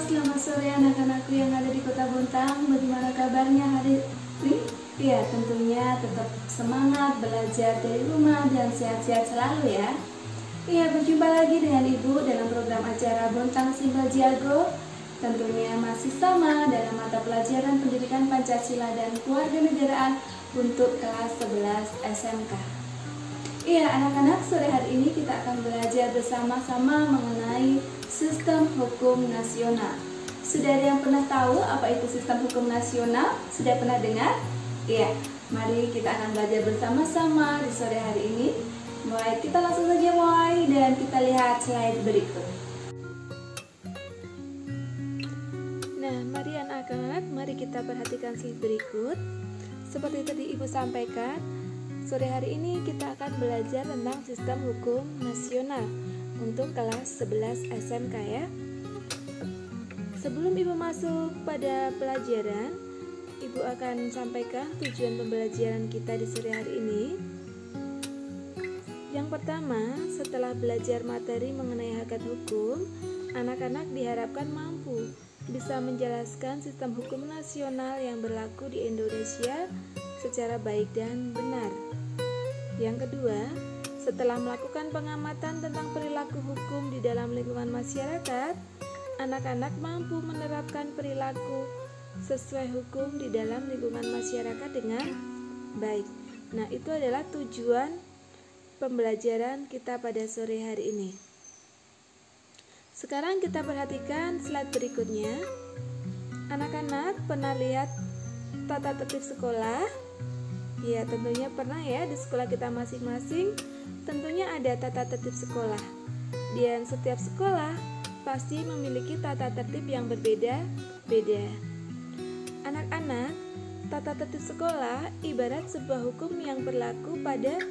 selamat sore anak-anakku yang ada di Kota Bontang. Bagaimana kabarnya hari ini? Ya, tentunya tetap semangat belajar dari rumah dan sehat-sehat selalu ya. Iya, berjumpa lagi dengan Ibu dalam program acara Bontang Simbol Jago. Tentunya masih sama dalam mata pelajaran Pendidikan Pancasila dan Kewarganegaraan untuk kelas 11 SMK. Iya, anak-anak, sore hari ini kita akan belajar bersama-sama mengenai sistem hukum nasional. Sudah ada yang pernah tahu apa itu sistem hukum nasional? Sudah pernah dengar? Iya, mari kita akan belajar bersama-sama di sore hari ini. Mulai, kita langsung saja mulai dan kita lihat slide berikut. Nah, mari anak-anak, mari kita perhatikan slide berikut. Seperti tadi Ibu sampaikan, sore hari ini kita akan belajar tentang sistem hukum nasional untuk kelas 11 SMK ya. Sebelum Ibu masuk pada pelajaran, Ibu akan sampaikan tujuan pembelajaran kita di sore hari ini. Yang pertama, setelah belajar materi mengenai hakikat hukum, anak-anak diharapkan mampu bisa menjelaskan sistem hukum nasional yang berlaku di Indonesia secara baik dan benar. Yang kedua, setelah melakukan pengamatan tentang perilaku hukum di dalam lingkungan masyarakat, anak-anak mampu menerapkan perilaku sesuai hukum di dalam lingkungan masyarakat dengan baik. Nah, itu adalah tujuan pembelajaran kita pada sore hari ini. Sekarang kita perhatikan slide berikutnya. Anak-anak pernah lihat tata tertib sekolah? Ya, tentunya pernah ya, di sekolah kita masing-masing tentunya ada tata tertib sekolah. Dan setiap sekolah pasti memiliki tata tertib yang berbeda-beda. Anak-anak, tata tertib sekolah ibarat sebuah hukum yang berlaku pada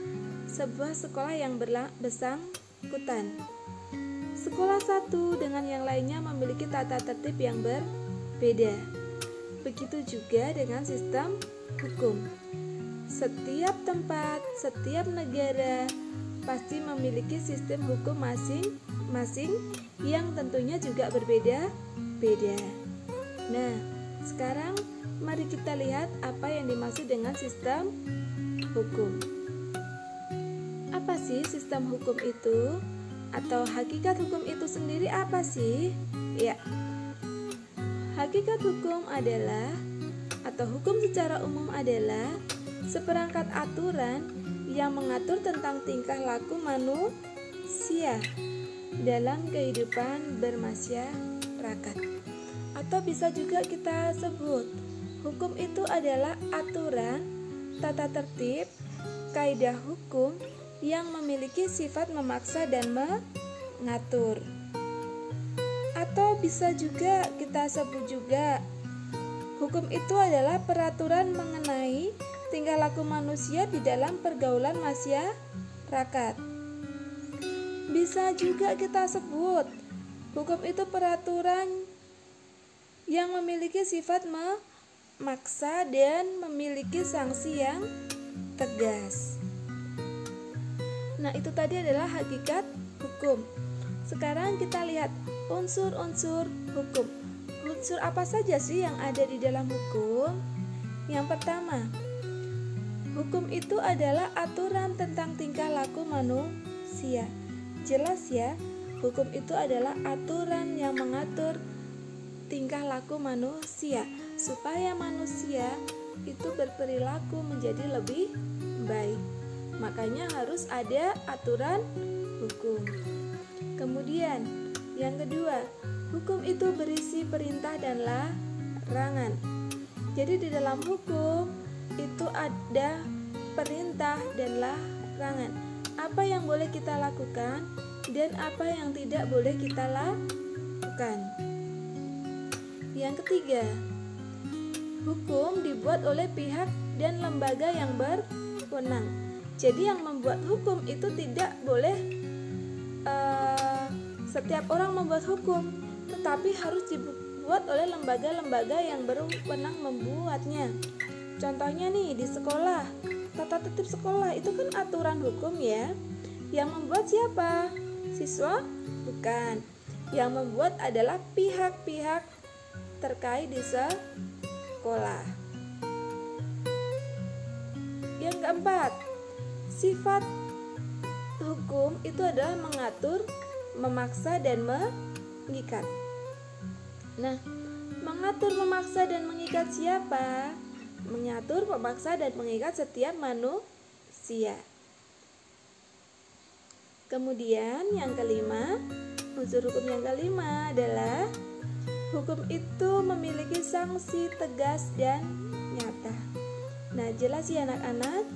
sebuah sekolah yang bersangkutan. Sekolah satu dengan yang lainnya memiliki tata tertib yang berbeda. Begitu juga dengan sistem hukum. Setiap tempat, setiap negara pasti memiliki sistem hukum masing-masing yang tentunya juga berbeda-beda. Nah, sekarang mari kita lihat apa yang dimaksud dengan sistem hukum. Apa sih sistem hukum itu? Atau hakikat hukum itu sendiri apa sih? Ya, hakikat hukum adalah, atau hukum secara umum adalah seperangkat aturan yang mengatur tentang tingkah laku manusia dalam kehidupan bermasyarakat. Atau bisa juga kita sebut, hukum itu adalah aturan, tata tertib, kaidah hukum yang memiliki sifat memaksa dan mengatur. Atau bisa juga kita sebut juga, hukum itu adalah peraturan mengenai tingkah laku manusia di dalam pergaulan masyarakat. Bisa juga kita sebut, hukum itu peraturan yang memiliki sifat memaksa dan memiliki sanksi yang tegas. Nah, itu tadi adalah hakikat hukum. Sekarang kita lihat unsur-unsur hukum. Unsur apa saja sih yang ada di dalam hukum? Yang pertama, hukum itu adalah aturan tentang tingkah laku manusia. Jelas ya, hukum itu adalah aturan yang mengatur tingkah laku manusia supaya manusia itu berperilaku menjadi lebih baik. Makanya harus ada aturan hukum. Kemudian, yang kedua, hukum itu berisi perintah dan larangan. Jadi di dalam hukum itu ada perintah dan larangan. Apa yang boleh kita lakukan dan apa yang tidak boleh kita lakukan. Yang ketiga, hukum dibuat oleh pihak dan lembaga yang berwenang. Jadi yang membuat hukum itu tidak boleh setiap orang membuat hukum, tetapi harus dibuat oleh lembaga-lembaga yang berwenang membuatnya. Contohnya nih, di sekolah, tata tertib sekolah itu kan aturan hukum ya. Yang membuat siapa? Siswa? Bukan. Yang membuat adalah pihak-pihak terkait di sekolah. Yang keempat, sifat hukum itu adalah mengatur, memaksa, dan mengikat. Nah, mengatur, memaksa, dan mengikat siapa? Mengatur, memaksa, dan mengikat setiap manusia. Kemudian yang kelima, unsur hukum yang kelima adalah hukum itu memiliki sanksi tegas dan nyata. Nah, jelas ya anak-anak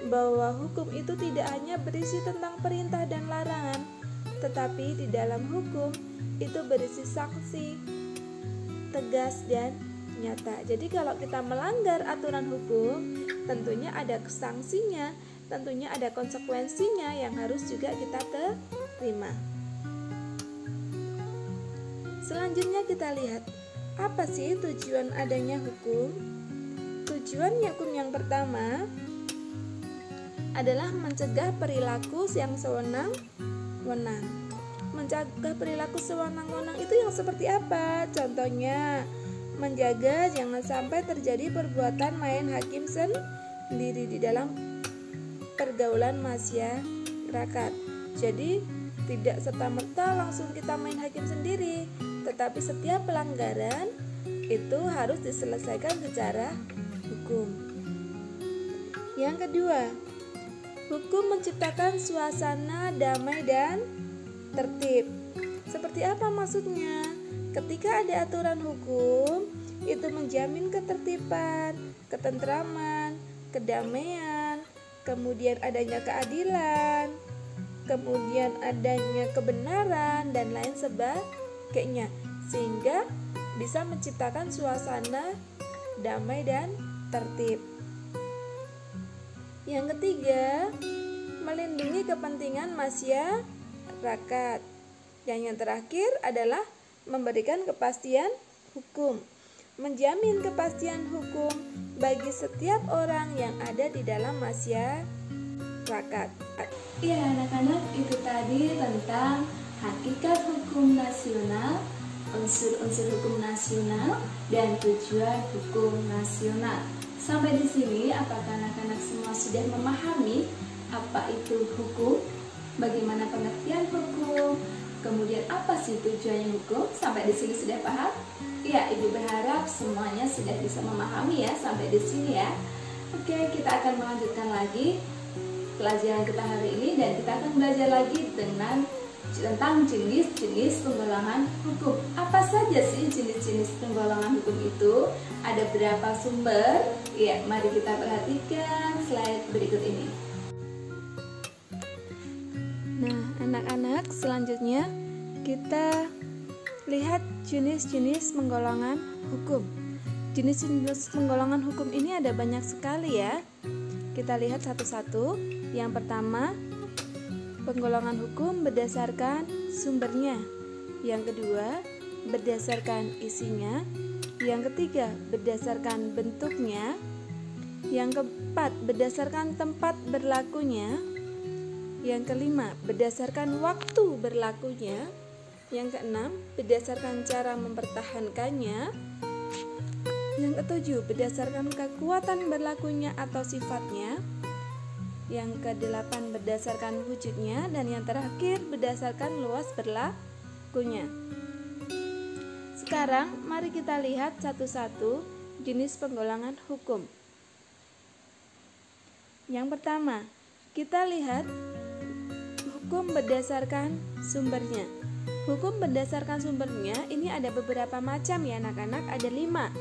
bahwa hukum itu tidak hanya berisi tentang perintah dan larangan, tetapi di dalam hukum itu berisi sanksi tegas dan nyata. Jadi kalau kita melanggar aturan hukum, tentunya ada sanksinya, tentunya ada konsekuensinya yang harus juga kita terima. Selanjutnya kita lihat, apa sih tujuan adanya hukum? Tujuan hukum yang pertama adalah mencegah perilaku yang sewenang-wenang. Mencegah perilaku sewenang-wenang itu yang seperti apa? Contohnya, menjaga jangan sampai terjadi perbuatan main hakim sendiri di dalam pergaulan masyarakat. Jadi tidak serta-merta langsung kita main hakim sendiri, tetapi setiap pelanggaran itu harus diselesaikan secara hukum. Yang kedua, hukum menciptakan suasana damai dan tertib. Seperti apa maksudnya? Ketika ada aturan hukum, itu menjamin ketertiban, ketentraman, kedamaian, kemudian adanya keadilan, kemudian adanya kebenaran, dan lain sebagainya, sehingga bisa menciptakan suasana damai dan tertib. Yang ketiga, melindungi kepentingan masyarakat. Dan yang terakhir adalah memberikan kepastian hukum, menjamin kepastian hukum bagi setiap orang yang ada di dalam masyarakat. Ya anak-anak, itu tadi tentang hakikat hukum nasional, unsur-unsur hukum nasional, dan tujuan hukum nasional. Sampai di sini, apakah anak-anak semua sudah memahami apa itu hukum? Bagaimana pengertian hukum? Kemudian apa sih tujuannya hukum? Sampai di sini sudah paham? Ya, Ibu berharap semuanya sudah bisa memahami ya sampai di sini ya. Oke, kita akan melanjutkan lagi pelajaran kita hari ini, dan kita akan belajar lagi tentang jenis-jenis penggolongan hukum. Apa saja sih jenis-jenis penggolongan hukum itu? Ada berapa sumber? Ya, mari kita perhatikan slide berikut ini. Nah, anak-anak, selanjutnya kita lihat jenis-jenis penggolongan hukum. Jenis-jenis penggolongan hukum ini ada banyak sekali ya. Kita lihat satu-satu. Yang pertama, penggolongan hukum berdasarkan sumbernya. Yang kedua, berdasarkan isinya. Yang ketiga, berdasarkan bentuknya. Yang keempat, berdasarkan tempat berlakunya. Yang kelima, berdasarkan waktu berlakunya. Yang keenam, berdasarkan cara mempertahankannya. Yang ketujuh, berdasarkan kekuatan berlakunya atau sifatnya. Yang kedelapan, berdasarkan wujudnya. Dan yang terakhir, berdasarkan luas berlakunya. Sekarang, mari kita lihat satu-satu jenis penggolongan hukum. Yang pertama, kita lihat hukum berdasarkan sumbernya. Hukum berdasarkan sumbernya ini ada beberapa macam ya anak-anak, ada 5.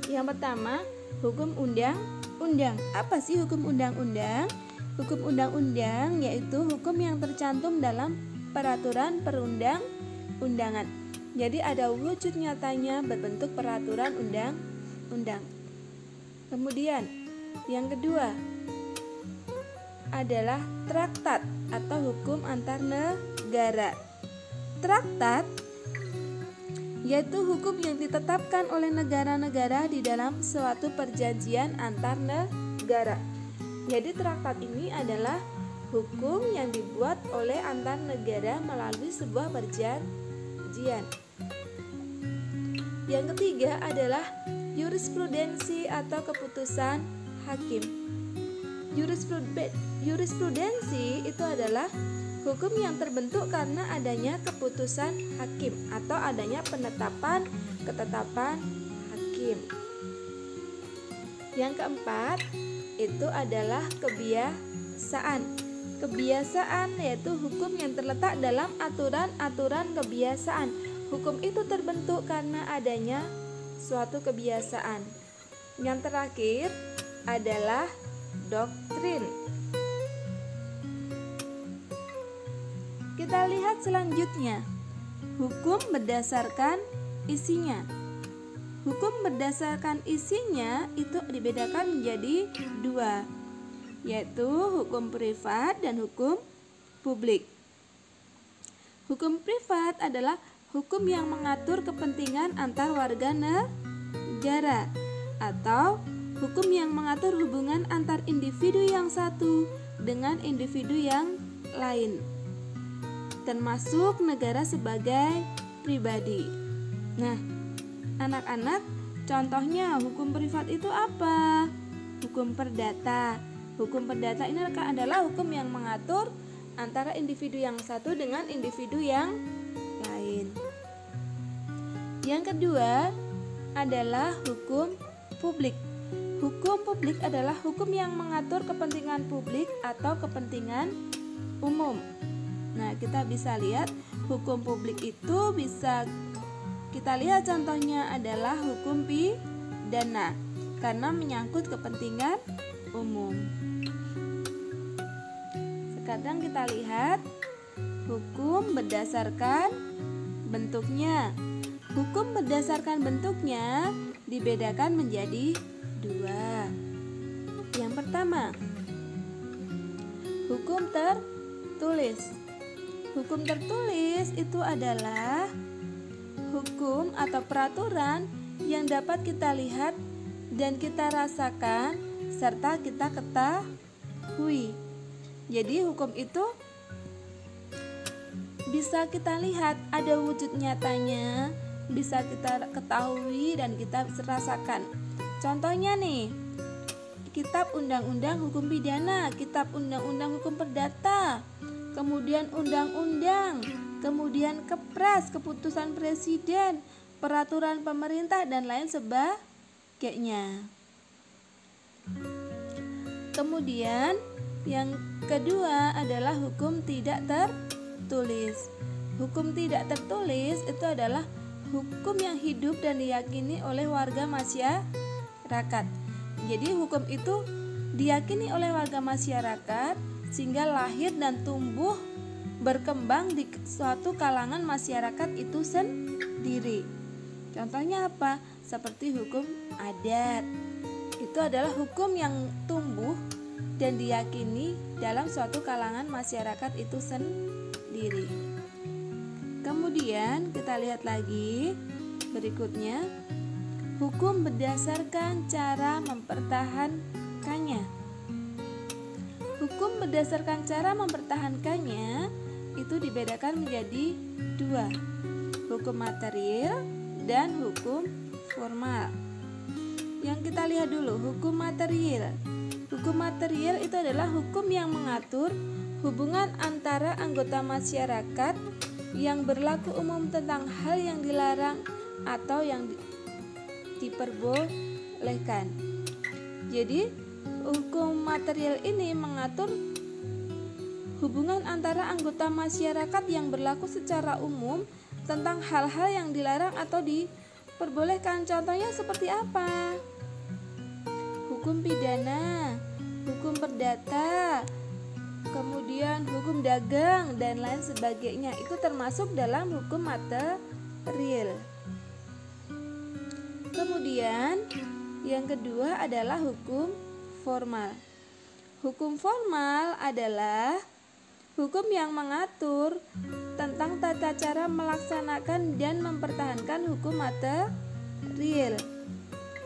Yang pertama, hukum undang-undang. Apa sih hukum undang-undang? Hukum undang-undang yaitu hukum yang tercantum dalam peraturan perundang-undangan. Jadi ada wujud nyatanya berbentuk peraturan undang-undang. Kemudian, yang kedua adalah traktat atau hukum antar negara. Traktat yaitu hukum yang ditetapkan oleh negara-negara di dalam suatu perjanjian antar negara. Jadi traktat ini adalah hukum yang dibuat oleh antar negara melalui sebuah perjanjian. Yang ketiga adalah jurisprudensi atau keputusan hakim. Jurisprudensi itu adalah hukum yang terbentuk karena adanya keputusan hakim atau adanya ketetapan hakim. Yang keempat itu adalah kebiasaan. Kebiasaan yaitu hukum yang terletak dalam aturan-aturan kebiasaan. Hukum itu terbentuk karena adanya suatu kebiasaan. Yang terakhir adalah doktrin. Kita lihat selanjutnya, hukum berdasarkan isinya. Hukum berdasarkan isinya itu dibedakan menjadi dua, yaitu hukum privat dan hukum publik. Hukum privat adalah hukum yang mengatur kepentingan antar warga negara atau hukum yang mengatur hubungan antar individu yang satu dengan individu yang lain, termasuk negara sebagai pribadi. Nah, anak-anak, contohnya hukum privat itu apa? Hukum perdata. Hukum perdata ini adalah hukum yang mengatur antara individu yang satu dengan individu yang lain. Yang kedua adalah hukum publik. Hukum publik adalah hukum yang mengatur kepentingan publik atau kepentingan umum. Nah, kita bisa lihat hukum publik itu bisa kita lihat contohnya adalah hukum pidana karena menyangkut kepentingan umum. Sekarang kita lihat hukum berdasarkan bentuknya. Hukum berdasarkan bentuknya dibedakan menjadi dua. Yang pertama, hukum tertulis. Hukum tertulis itu adalah hukum atau peraturan yang dapat kita lihat dan kita rasakan serta kita ketahui. Jadi hukum itu bisa kita lihat, ada wujud nyatanya, bisa kita ketahui dan kita rasakan. Contohnya nih, kitab undang-undang hukum pidana, kitab undang-undang hukum perdata, kemudian undang-undang, kemudian kepres, keputusan presiden, peraturan pemerintah dan lain sebagainya. Kemudian yang kedua adalah hukum tidak tertulis. Hukum tidak tertulis itu adalah hukum yang hidup dan diyakini oleh warga masyarakat. Jadi hukum itu diyakini oleh warga masyarakat sehingga lahir dan tumbuh berkembang di suatu kalangan masyarakat itu sendiri. Contohnya apa? Seperti hukum adat. Itu adalah hukum yang tumbuh dan diyakini dalam suatu kalangan masyarakat itu sendiri. Kemudian kita lihat lagi berikutnya, hukum berdasarkan cara mempertahankannya. Hukum berdasarkan cara mempertahankannya itu dibedakan menjadi dua, hukum material dan hukum formal. Yang kita lihat dulu, hukum material. Hukum material itu adalah hukum yang mengatur hubungan antara anggota masyarakat yang berlaku umum tentang hal yang dilarang atau yang diperbolehkan. Jadi, hukum material ini mengatur hubungan antara anggota masyarakat yang berlaku secara umum tentang hal-hal yang dilarang atau diperbolehkan. Contohnya seperti apa? Hukum pidana, hukum perdata, kemudian hukum dagang dan lain sebagainya. Itu termasuk dalam hukum material. Kemudian yang kedua adalah hukum formal. Hukum formal adalah hukum yang mengatur tentang tata cara melaksanakan dan mempertahankan hukum material.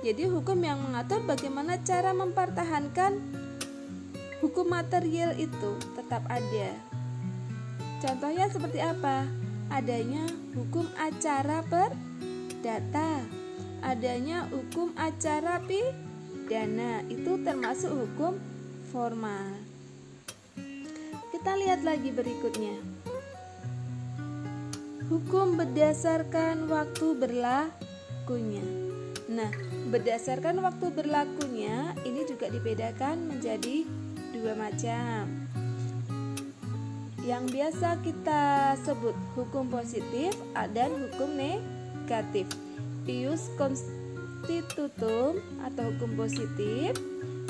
Jadi hukum yang mengatur bagaimana cara mempertahankan hukum material itu tetap ada. Contohnya seperti apa? Adanya hukum acara perdata, adanya hukum acara pidana, itu termasuk hukum formal. Kita lihat lagi berikutnya. Hukum berdasarkan waktu berlakunya. Nah, berdasarkan waktu berlakunya ini juga dibedakan menjadi dua macam. Yang biasa kita sebut hukum positif dan hukum negatif. Ius constitutum atau hukum positif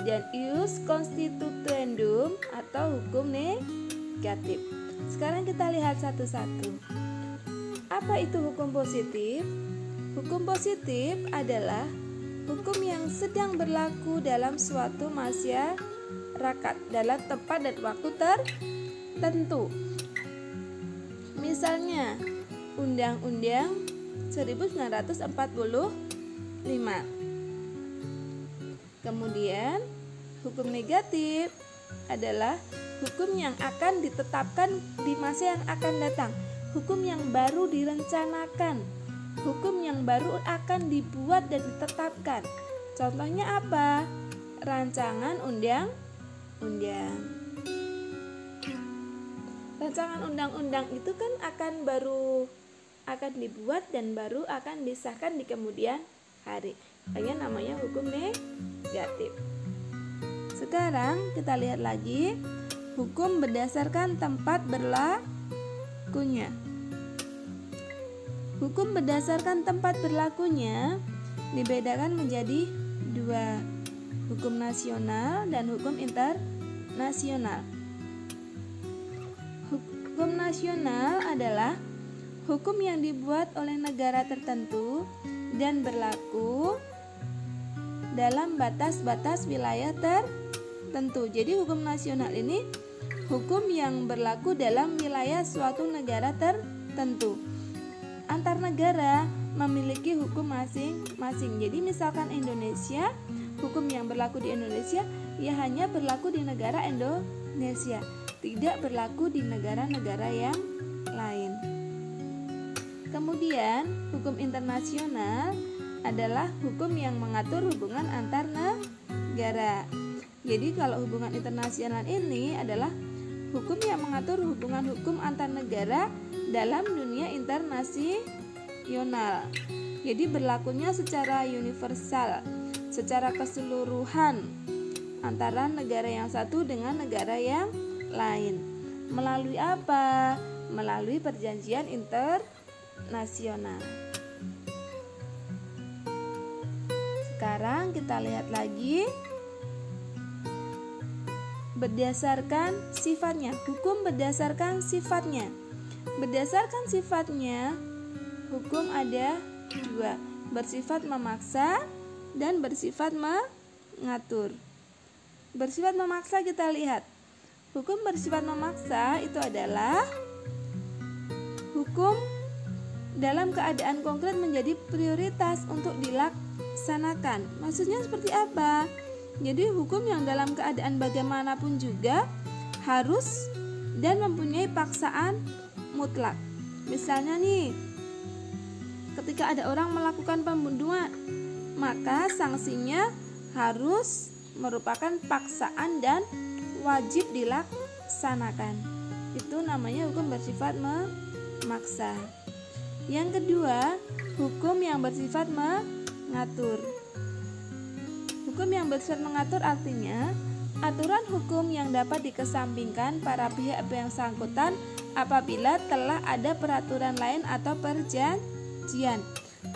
dan ius constituendum atau hukum negatif. Sekarang kita lihat satu-satu. Apa itu hukum positif? Hukum positif adalah hukum yang sedang berlaku dalam suatu masyarakat dalam tempat dan waktu tertentu. Misalnya, Undang-Undang 1945. Kemudian, hukum negatif adalah hukum yang akan ditetapkan di masa yang akan datang, hukum yang baru direncanakan, hukum yang baru akan dibuat dan ditetapkan. Contohnya apa? Rancangan undang-undang. Rancangan undang-undang itu kan akan dibuat dan baru akan disahkan di kemudian hari. Makanya namanya hukum negatif. Sekarang kita lihat lagi hukum berdasarkan tempat berlakunya. Hukum berdasarkan tempat berlakunya dibedakan menjadi dua, hukum nasional dan hukum internasional. Hukum nasional adalah hukum yang dibuat oleh negara tertentu dan berlaku dalam batas-batas wilayah tertentu. Jadi hukum nasional ini hukum yang berlaku dalam wilayah suatu negara tertentu. Antar negara memiliki hukum masing-masing. Jadi misalkan Indonesia, hukum yang berlaku di Indonesia ya hanya berlaku di negara Indonesia, tidak berlaku di negara-negara yang lain. Kemudian hukum internasional adalah hukum yang mengatur hubungan antar negara. Jadi kalau hubungan internasional ini adalah hukum yang mengatur hubungan hukum antar negara dalam dunia internasional. Jadi berlakunya secara universal, secara keseluruhan antara negara yang satu dengan negara yang lain. Melalui apa? Melalui perjanjian internasional. Sekarang kita lihat lagi berdasarkan sifatnya. Hukum berdasarkan sifatnya. Berdasarkan sifatnya, hukum ada dua, bersifat memaksa dan bersifat mengatur. Bersifat memaksa kita lihat. Hukum bersifat memaksa itu adalah hukum dalam keadaan konkret menjadi prioritas untuk dilaksanakan. Maksudnya seperti apa? Jadi hukum yang dalam keadaan bagaimanapun juga harus dan mempunyai paksaan mutlak. Misalnya nih, ketika ada orang melakukan pembunuhan, maka sanksinya harus merupakan paksaan dan wajib dilaksanakan. Itu namanya hukum bersifat memaksa. Yang kedua, hukum yang bersifat mengatur. Hukum yang bersifat mengatur artinya aturan hukum yang dapat dikesampingkan para pihak yang bersangkutan apabila telah ada peraturan lain atau perjanjian.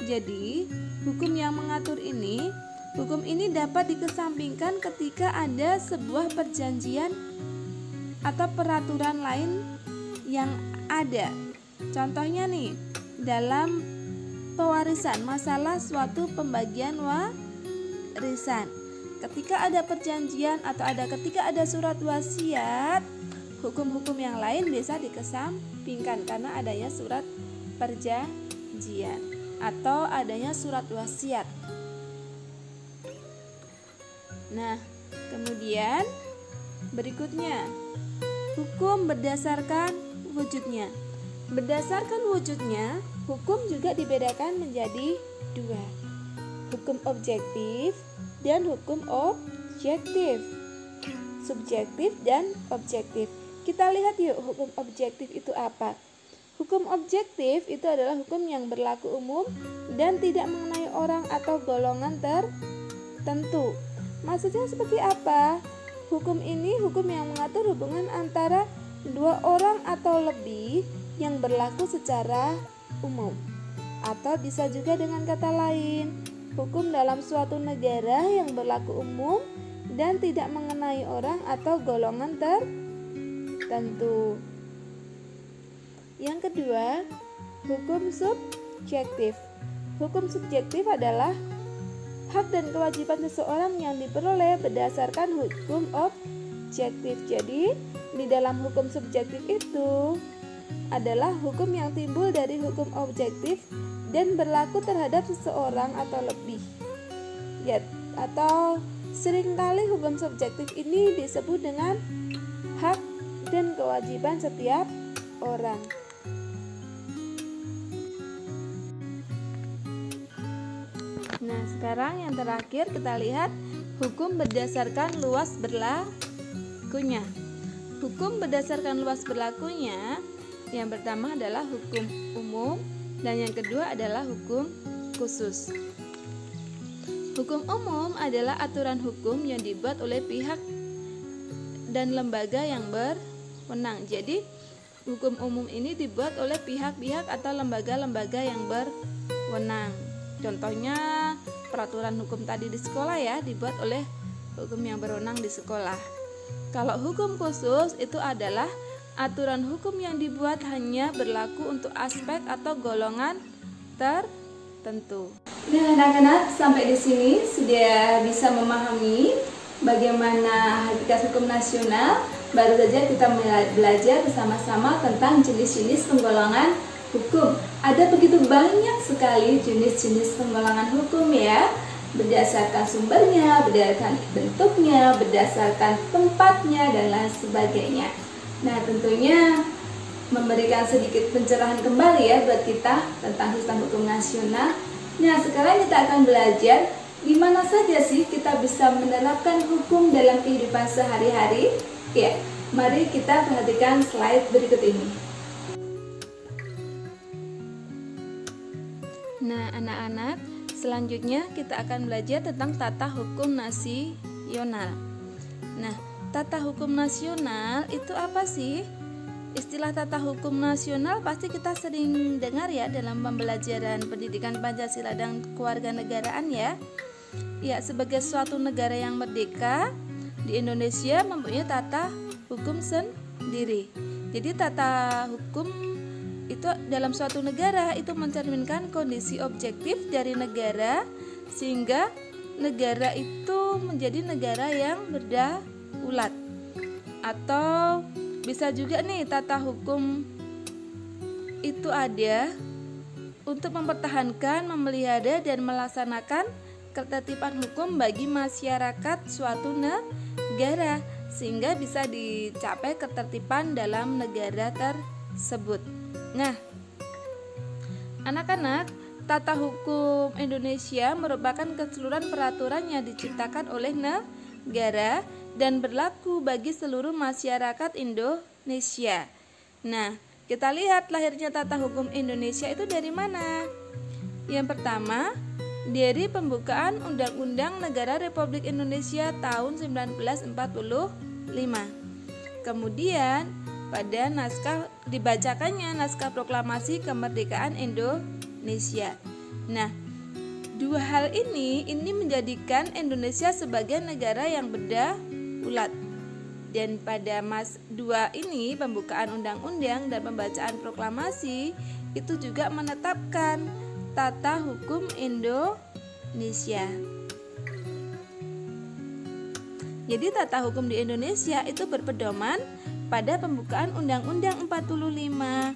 Jadi, hukum yang mengatur ini, hukum ini dapat dikesampingkan ketika ada sebuah perjanjian atau peraturan lain yang ada. Contohnya nih, dalam pewarisan, masalah suatu pembagian warisan. Ketika ada perjanjian atau ketika ada surat wasiat, hukum-hukum yang lain bisa dikesampingkan karena adanya surat perjanjian atau adanya surat wasiat. Nah, kemudian berikutnya, hukum berdasarkan wujudnya. Berdasarkan wujudnya, hukum juga dibedakan menjadi dua, hukum objektif dan hukum objektif, subjektif dan objektif. Kita lihat yuk hukum objektif itu apa. Hukum objektif itu adalah hukum yang berlaku umum dan tidak mengenai orang atau golongan tertentu. Maksudnya seperti apa? Hukum ini hukum yang mengatur hubungan antara dua orang atau lebih yang berlaku secara umum. Atau bisa juga dengan kata lain, hukum dalam suatu negara yang berlaku umum dan tidak mengenai orang atau golongan tertentu. Yang kedua, hukum subjektif. Hukum subjektif adalah hak dan kewajiban seseorang yang diperoleh berdasarkan hukum objektif. Jadi, di dalam hukum subjektif itu adalah hukum yang timbul dari hukum objektif dan berlaku terhadap seseorang atau lebih. Ya, atau seringkali hukum subjektif ini disebut dengan hak dan kewajiban setiap orang. Nah, sekarang yang terakhir kita lihat hukum berdasarkan luas berlakunya. Hukum berdasarkan luas berlakunya, yang pertama adalah hukum umum dan yang kedua adalah hukum khusus. Hukum umum adalah aturan hukum yang dibuat oleh pihak dan lembaga yang berwenang. Jadi, hukum umum ini dibuat oleh pihak-pihak atau lembaga-lembaga yang berwenang. Contohnya, peraturan hukum tadi di sekolah ya, dibuat oleh hukum yang berwenang di sekolah. Kalau hukum khusus itu adalah aturan hukum yang dibuat hanya berlaku untuk aspek atau golongan tertentu. Nah, anak-anak, sampai di sini sudah bisa memahami bagaimana hakikat hukum nasional. Baru saja kita belajar bersama-sama tentang jenis-jenis penggolongan hukum. Ada begitu banyak sekali jenis-jenis penggolongan hukum ya, berdasarkan sumbernya, berdasarkan bentuknya, berdasarkan tempatnya, dan lain sebagainya. Nah, tentunya memberikan sedikit pencerahan kembali ya buat kita tentang sistem hukum nasional. Nah, sekarang kita akan belajar di mana saja sih kita bisa menerapkan hukum dalam kehidupan sehari-hari. Ya, mari kita perhatikan slide berikut ini. Nah, anak-anak, selanjutnya kita akan belajar tentang tata hukum nasional. Nah, tata hukum nasional itu apa sih? Istilah tata hukum nasional pasti kita sering dengar ya dalam pembelajaran pendidikan Pancasila dan kewarganegaraan ya. Ya, sebagai suatu negara yang merdeka, di Indonesia mempunyai tata hukum sendiri. Jadi tata hukum itu dalam suatu negara itu mencerminkan kondisi objektif dari negara sehingga negara itu menjadi negara yang berdaulat. Atau bisa juga nih tata hukum itu ada untuk mempertahankan, memelihara dan melaksanakan ketertiban hukum bagi masyarakat suatu negara sehingga bisa dicapai ketertiban dalam negara tersebut. Nah, anak-anak, tata hukum Indonesia merupakan keseluruhan peraturan yang diciptakan oleh negara dan berlaku bagi seluruh masyarakat Indonesia. Nah, kita lihat lahirnya tata hukum Indonesia itu dari mana? Yang pertama, dari pembukaan Undang-Undang Negara Republik Indonesia tahun 1945. Kemudian, pada naskah dibacakannya naskah proklamasi kemerdekaan Indonesia. Nah, dua hal ini menjadikan Indonesia sebagai negara yang berdaulat. Dan pada Mas 2 ini pembukaan undang-undang dan pembacaan proklamasi itu juga menetapkan tata hukum Indonesia. Jadi tata hukum di Indonesia itu berpedoman pada pembukaan Undang-Undang 45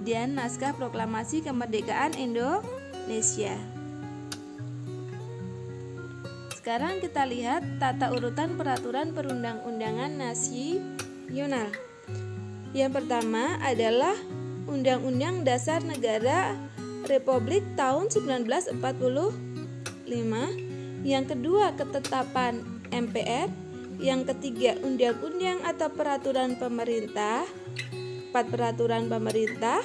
dan naskah proklamasi kemerdekaan Indonesia. Sekarang kita lihat tata urutan peraturan perundang-undangan nasional. Yang pertama adalah Undang-Undang Dasar Negara Republik tahun 1945. Yang kedua, ketetapan MPR. Yang ketiga, undang-undang atau peraturan pemerintah. 4, peraturan pemerintah.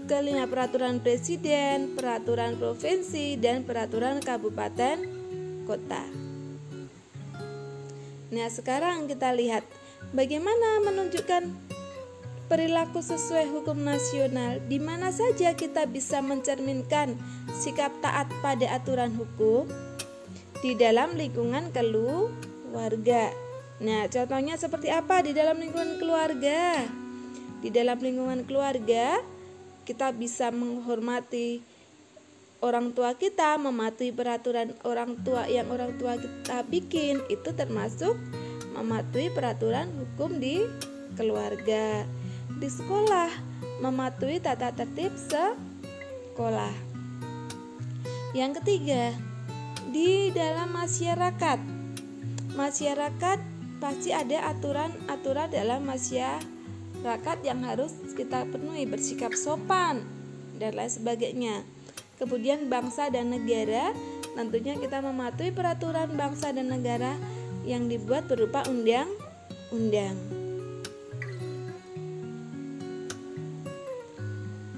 Kelima, peraturan presiden, peraturan provinsi, dan peraturan kabupaten kota. Nah, sekarang kita lihat bagaimana menunjukkan perilaku sesuai hukum nasional. Di mana saja kita bisa mencerminkan sikap taat pada aturan hukum? Di dalam lingkungan keluarga. Nah, contohnya seperti apa di dalam lingkungan keluarga? Di dalam lingkungan keluarga, kita bisa menghormati orang tua kita, mematuhi peraturan orang tua yang orang tua kita bikin. Itu termasuk mematuhi peraturan hukum di keluarga. Di sekolah, mematuhi tata tertib sekolah. Yang ketiga, di dalam masyarakat. Masyarakat pasti ada aturan-aturan dalam masyarakat yang harus kita penuhi, bersikap sopan dan lain sebagainya. Kemudian bangsa dan negara, tentunya kita mematuhi peraturan bangsa dan negara yang dibuat berupa undang-undang.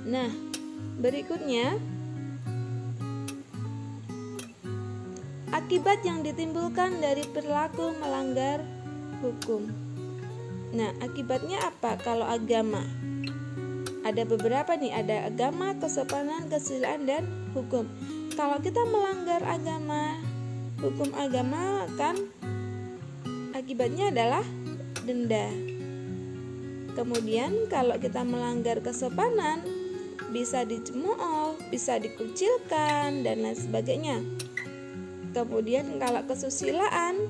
Nah, berikutnya akibat yang ditimbulkan dari perilaku melanggar hukum. Nah, akibatnya apa kalau agama? Ada beberapa nih, ada agama, kesopanan, kesusilaan, dan hukum. Kalau kita melanggar agama, hukum agama kan akibatnya adalah denda. Kemudian kalau kita melanggar kesopanan, bisa dicemooh, bisa dikucilkan, dan lain sebagainya. Kemudian kalau kesusilaan,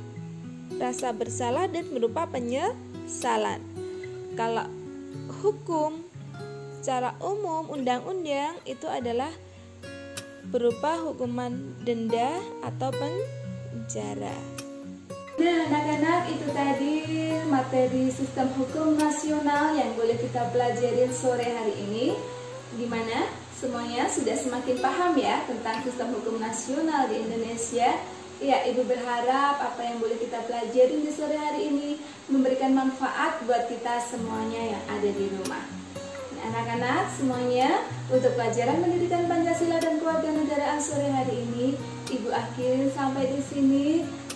rasa bersalah dan berupa penyesalan. Kalau hukum secara umum, undang-undang itu adalah berupa hukuman denda atau penjara. Nah, anak-anak, itu tadi materi sistem hukum nasional yang boleh kita pelajarin sore hari ini. Gimana? Semuanya sudah semakin paham ya tentang sistem hukum nasional di Indonesia? Ya, Ibu berharap apa yang boleh kita pelajarin di sore hari ini memberikan manfaat buat kita semuanya yang ada di rumah. Anak-anak semuanya, untuk pelajaran pendidikan Pancasila dan kewarganegaraan sore hari ini, Ibu akhirin sampai di sini.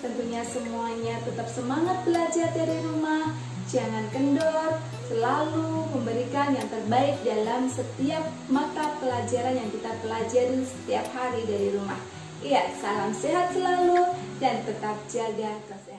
Tentunya semuanya tetap semangat belajar dari rumah, jangan kendor, selalu memberikan yang terbaik dalam setiap mata pelajaran yang kita pelajari setiap hari dari rumah. Iya, salam sehat selalu dan tetap jaga kesehatan.